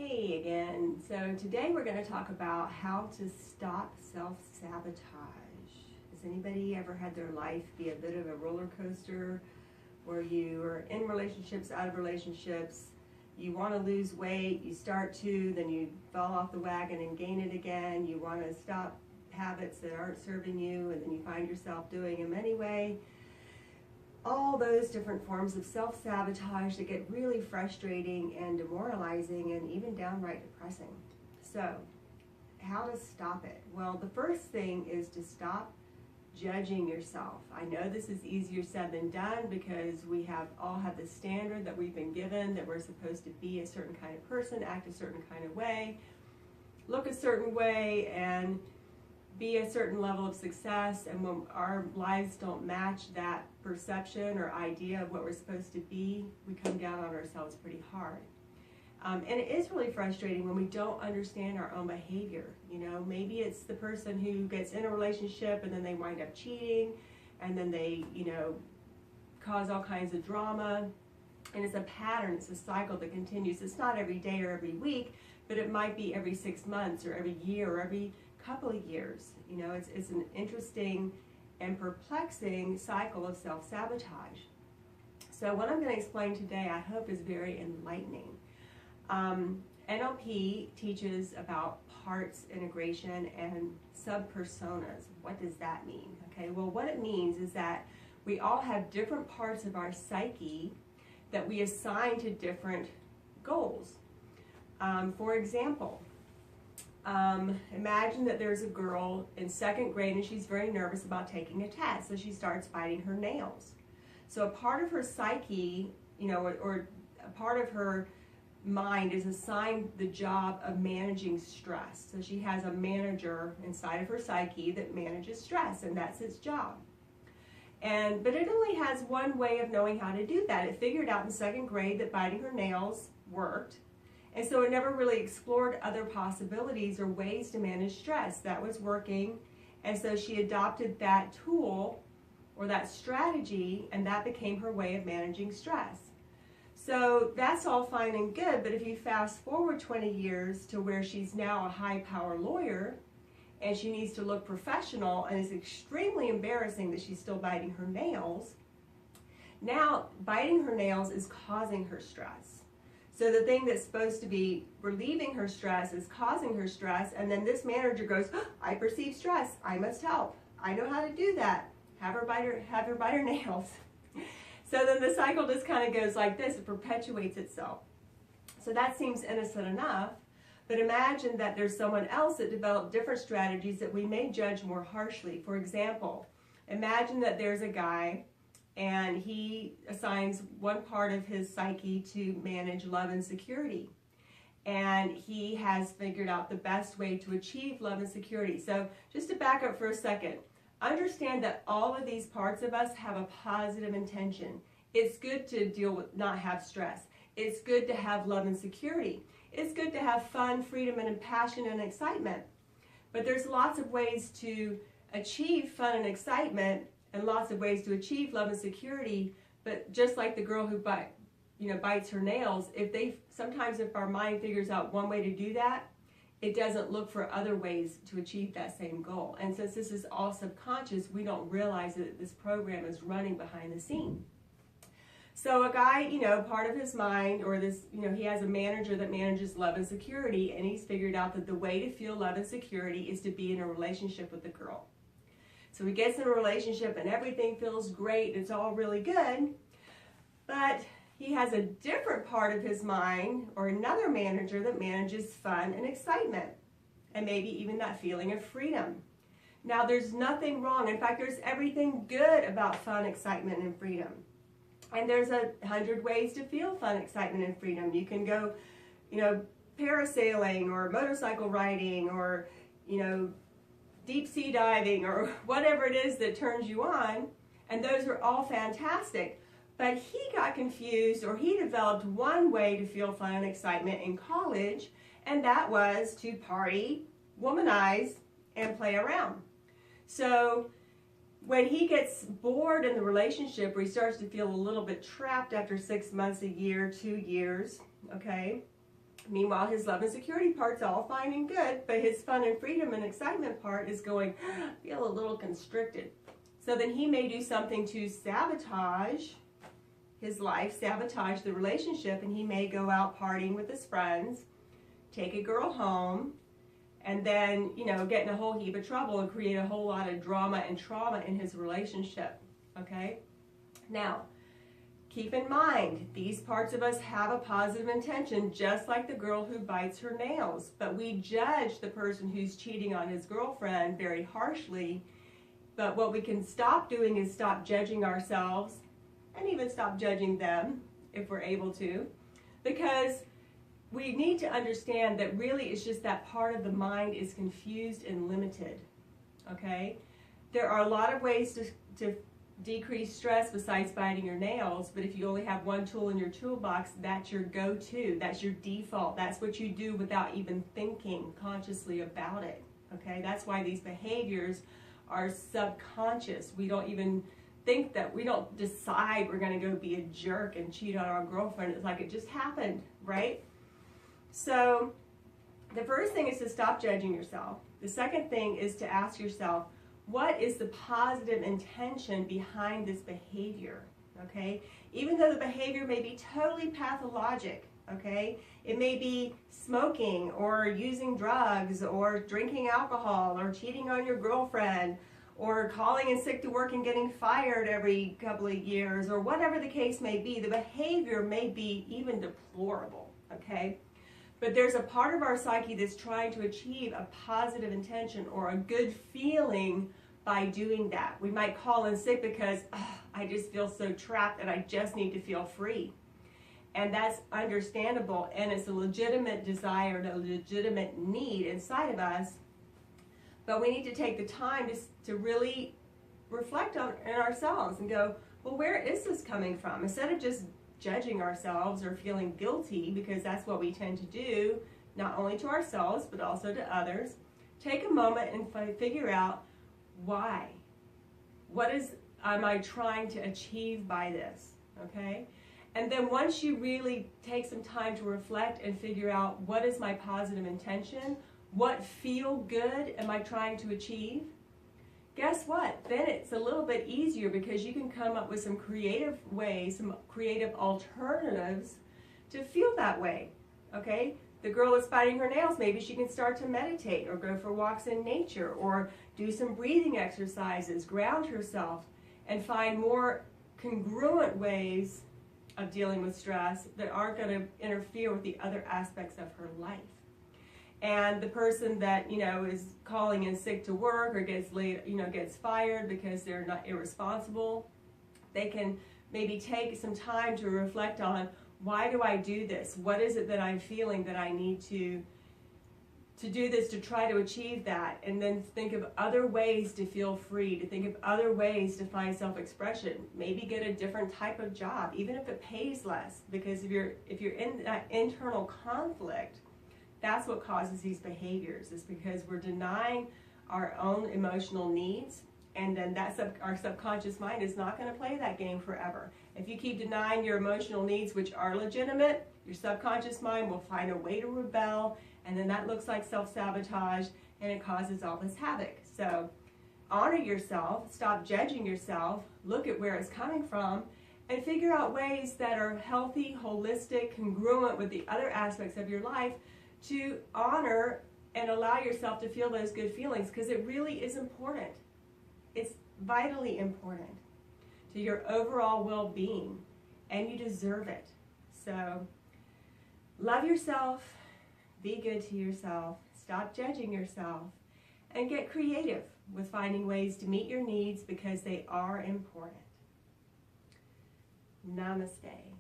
Hey again. So today we're going to talk about how to stop self-sabotage. Has anybody ever had their life be a bit of a roller coaster where you are in relationships, out of relationships, you want to lose weight, you start to, then you fall off the wagon and gain it again, you want to stop habits that aren't serving you, and then you find yourself doing them anyway. All those different forms of self-sabotage that get really frustrating and demoralizing and even downright depressing. So, how to stop it? Well, the first thing is to stop judging yourself. I know this is easier said than done because we all have the standard that we've been given that we're supposed to be a certain kind of person, act a certain kind of way, look a certain way, and be a certain level of success, and when our lives don't match that perception or idea of what we're supposed to be, we come down on ourselves pretty hard. And it is really frustrating when we don't understand our own behavior. You know, maybe it's the person who gets in a relationship and then they wind up cheating, and then they, cause all kinds of drama. And it's a pattern, it's a cycle that continues. It's not every day or every week, but it might be every 6 months or every year or every couple of years. It's an interesting and perplexing cycle of self-sabotage. So what I'm going to explain today, I hope, is very enlightening. NLP teaches about parts integration and subpersonas. What does that mean? Okay, well, what it means is that we all have different parts of our psyche that we assign to different goals. For example, imagine that there's a girl in 2nd grade and she's very nervous about taking a test, so she starts biting her nails. So a part of her psyche, or a part of her mind is assigned the job of managing stress. So she has a manager inside of her psyche that manages stress, and that's its job. But it only has one way of knowing how to do that. It figured out in 2nd grade that biting her nails worked. And so it never really explored other possibilities or ways to manage stress. That was working, and so she adopted that tool or that strategy, and that became her way of managing stress. So that's all fine and good, but if you fast forward 20 years to where she's now a high-power lawyer, and she needs to look professional, and it's extremely embarrassing that she's still biting her nails, now biting her nails is causing her stress. So the thing that's supposed to be relieving her stress is causing her stress, and then this manager goes, oh, I perceive stress, I must help. I know how to do that. Have her bite her nails. So then the cycle just kind of goes like this, it perpetuates itself. So that seems innocent enough, but imagine that there's someone else that developed different strategies that we may judge more harshly. For example, imagine that there's a guy and he assigns one part of his psyche to manage love and security. And he has figured out the best way to achieve love and security. So just to back up for a second, understand that all of these parts of us have a positive intention. It's good to not have stress. It's good to have love and security. It's good to have fun, freedom, and passion and excitement. But there's lots of ways to achieve fun and excitement, and lots of ways to achieve love and security. But just like the girl who bites her nails, sometimes if our mind figures out one way to do that, it doesn't look for other ways to achieve that same goal. And since this is all subconscious, we don't realize that this program is running behind the scene. So a guy, part of his mind, or this, he has a manager that manages love and security, and he's figured out that the way to feel love and security is to be in a relationship with the girl. So he gets in a relationship and everything feels great, it's all really good, but he has a different part of his mind, or another manager that manages fun and excitement, and maybe even that feeling of freedom. Now there's nothing wrong, in fact there's everything good about fun, excitement, and freedom. And there's 100 ways to feel fun, excitement, and freedom. You can go, parasailing, or motorcycle riding, or, deep sea diving, or whatever it is that turns you on, and those are all fantastic. But he got confused, or he developed one way to feel fun and excitement in college, and that was to party, womanize, and play around. So when he gets bored in the relationship, or he starts to feel a little bit trapped after 6 months, a year, 2 years, okay, Meanwhile, his love and security part's all fine and good, but his fun and freedom and excitement part is going, feel a little constricted. So then he may do something to sabotage his life, sabotage the relationship, and he may go out partying with his friends, take a girl home, and then, you know, get in a whole heap of trouble and create a whole lot of drama and trauma in his relationship, okay? Now, keep in mind, these parts of us have a positive intention, just like the girl who bites her nails, but we judge the person who's cheating on his girlfriend very harshly. But what we can stop doing is stop judging ourselves and even stop judging them if we're able to, because we need to understand that really it's just that part of the mind is confused and limited, okay? There are a lot of ways to decrease stress besides biting your nails, but if you only have one tool in your toolbox, that's your go-to, that's your default, that's what you do without even thinking consciously about it, okay? That's why these behaviors are subconscious. We don't even think that, we don't decide we're going to go be a jerk and cheat on our girlfriend. It's like it just happened, right? So the first thing is to stop judging yourself. The second thing is to ask yourself, what is the positive intention behind this behavior, okay? Even though the behavior may be totally pathologic, okay? It may be smoking or using drugs or drinking alcohol or cheating on your girlfriend or calling in sick to work and getting fired every couple of years, or whatever the case may be. The behavior may be even deplorable, okay? But there's a part of our psyche that's trying to achieve a positive intention or a good feeling by doing that. We might call in sick because I just feel so trapped and I just need to feel free. And that's understandable, and it's a legitimate desire and a legitimate need inside of us. But we need to take the time to really reflect on ourselves and go, well, where is this coming from? Instead of just judging ourselves or feeling guilty, because that's what we tend to do, not only to ourselves, but also to others, take a moment and figure out why. What am I trying to achieve by this, okay? And then once you really take some time to reflect and figure out what is my positive intention, what feel good am I trying to achieve, guess what? Then it's a little bit easier because you can come up with some creative ways, some creative alternatives to feel that way, okay? The girl that's biting her nails, maybe she can start to meditate or go for walks in nature or do some breathing exercises, ground herself, and find more congruent ways of dealing with stress that aren't going to interfere with the other aspects of her life. And the person that, you know, is calling in sick to work or gets fired because they're not irresponsible, they can maybe take some time to reflect on, why do I do this? What is it that I'm feeling that I need to do this to try to achieve that? And then think of other ways to feel free, to think of other ways to find self-expression. Maybe get a different type of job, even if it pays less, because if you're in that internal conflict, that's what causes these behaviors, is because we're denying our own emotional needs, and then our subconscious mind is not going to play that game forever. If you keep denying your emotional needs, which are legitimate, your subconscious mind will find a way to rebel, and then that looks like self-sabotage, and it causes all this havoc. So honor yourself, stop judging yourself, look at where it's coming from, and figure out ways that are healthy, holistic, congruent with the other aspects of your life to honor and allow yourself to feel those good feelings, because it really is important. It's vitally important to your overall well-being, and you deserve it. So love yourself, be good to yourself, stop judging yourself, and get creative with finding ways to meet your needs, because they are important. Namaste.